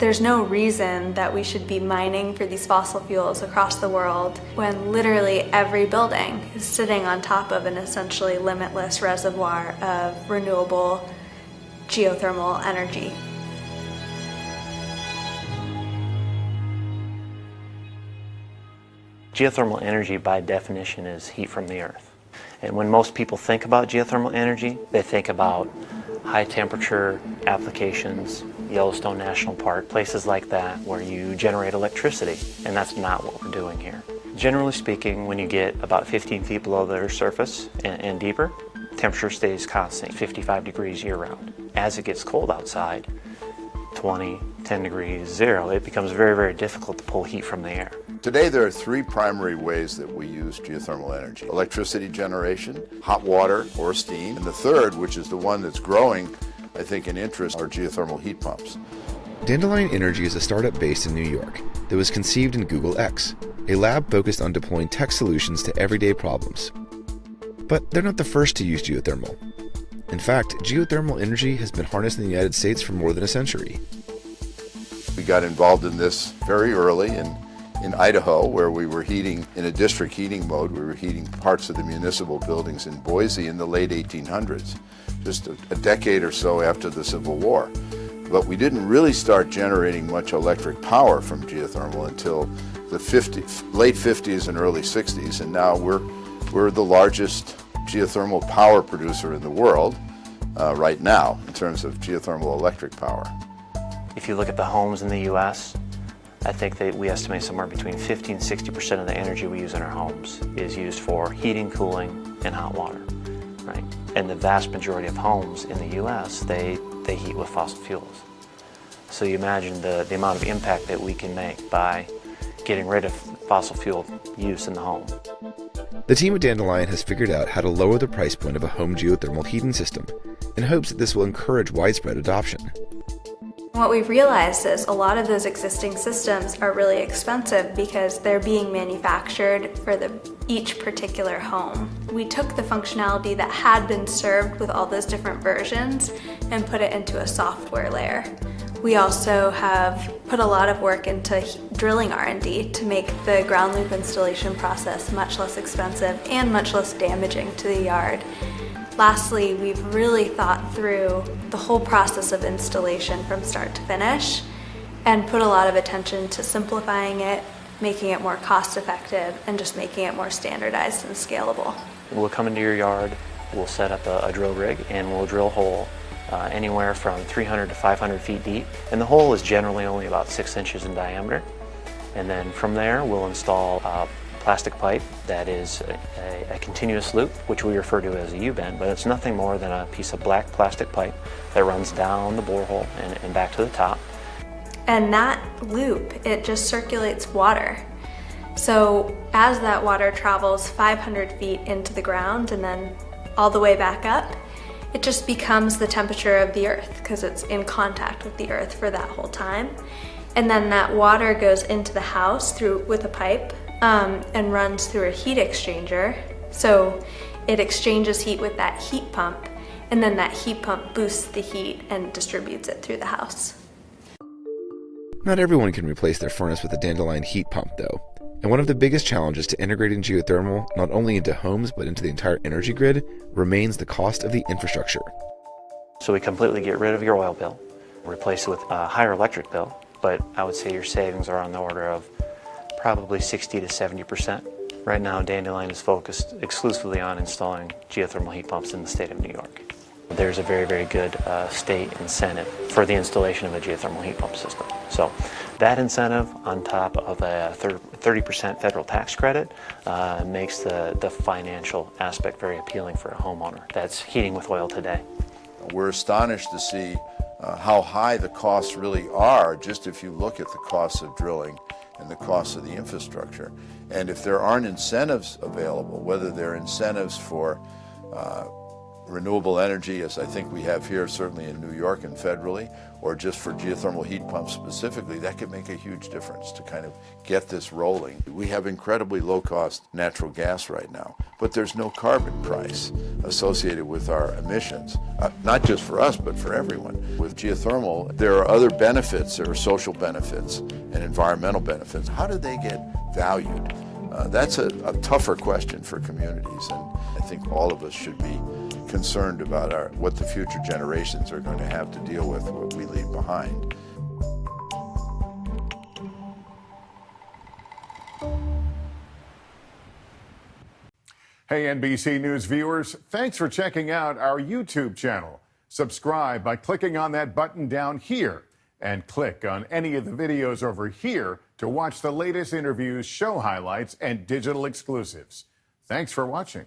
There's no reason that we should be mining for these fossil fuels across the world when literally every building is sitting on top of an essentially limitless reservoir of renewable geothermal energy. Geothermal energy, by definition, is heat from the earth. And when most people think about geothermal energy, they think about high temperature applications, Yellowstone National Park, places like that where you generate electricity, and that's not what we're doing here. Generally speaking, when you get about 15 feet below the Earth's surface and deeper, temperature stays constant, 55 degrees year-round. As it gets cold outside, 20, 10 degrees, 0, it becomes very, very difficult to pull heat from the air. Today there are three primary ways that we use geothermal energy: electricity generation, hot water or steam, and the third, which is the one that's growing, I think, in interest, are geothermal heat pumps. Dandelion Energy is a startup based in New York that was conceived in Google X, a lab focused on deploying tech solutions to everyday problems. But they're not the first to use geothermal. In fact, geothermal energy has been harnessed in the United States for more than a century. We got involved in this very early in Idaho, where we were heating in a district heating mode. We were heating parts of the municipal buildings in Boise in the late 1800s, just a decade or so after the Civil War. But we didn't really start generating much electric power from geothermal until the late 50s and early 60s, and now we're the largest geothermal power producer in the world right now in terms of geothermal electric power. If you look at the homes in the U.S., I think that we estimate somewhere between 50 and 60% of the energy we use in our homes is used for heating, cooling, and hot water, right? And the vast majority of homes in the U.S., they heat with fossil fuels. So you imagine the amount of impact that we can make by getting rid of fossil fuel use in the home. The team at Dandelion has figured out how to lower the price point of a home geothermal heating system in hopes that this will encourage widespread adoption. What we've realized is a lot of those existing systems are really expensive because they're being manufactured for each particular home. We took the functionality that had been served with all those different versions and put it into a software layer. We also have put a lot of work into drilling R&D to make the ground loop installation process much less expensive and much less damaging to the yard. Lastly, we've really thought through the whole process of installation from start to finish and put a lot of attention to simplifying it, making it more cost-effective, and just making it more standardized and scalable. We'll come into your yard, we'll set up a drill rig, and we'll drill a hole anywhere from 300 to 500 feet deep. And the hole is generally only about 6 inches in diameter. And then from there, we'll install plastic pipe that is a continuous loop, which we refer to as a U-bend, but it's nothing more than a piece of black plastic pipe that runs down the borehole and back to the top. And that loop, it just circulates water. So as that water travels 500 feet into the ground and then all the way back up, it just becomes the temperature of the earth because it's in contact with the earth for that whole time. And then that water goes into the house with a pipe and runs through a heat exchanger. So it exchanges heat with that heat pump, and then that heat pump boosts the heat and distributes it through the house. Not everyone can replace their furnace with a Dandelion heat pump, though. And one of the biggest challenges to integrating geothermal, not only into homes but into the entire energy grid, remains the cost of the infrastructure. So we completely get rid of your oil bill, replace it with a higher electric bill, but I would say your savings are on the order of probably 60 to 70%. Right now, Dandelion is focused exclusively on installing geothermal heat pumps in the state of New York. There's a very, very good state incentive for the installation of a geothermal heat pump system. So that incentive on top of a 30% federal tax credit makes the financial aspect very appealing for a homeowner that's heating with oil today. We're astonished to see how high the costs really are, just if you look at the costs of drilling and the costs of the infrastructure. And if there aren't incentives available, whether they're incentives for renewable energy, as I think we have here, certainly in New York and federally, or just for geothermal heat pumps specifically, that could make a huge difference to kind of get this rolling. We have incredibly low-cost natural gas right now, but there's no carbon price associated with our emissions, not just for us, but for everyone. With geothermal, there are other benefits. There are social benefits and environmental benefits. How do they get valued? That's a tougher question for communities, and I think all of us should be concerned about what the future generations are going to have to deal with, what we leave behind. Hey, NBC News viewers, thanks for checking out our YouTube channel. Subscribe by clicking on that button down here, and click on any of the videos over here to watch the latest interviews, show highlights, and digital exclusives. Thanks for watching.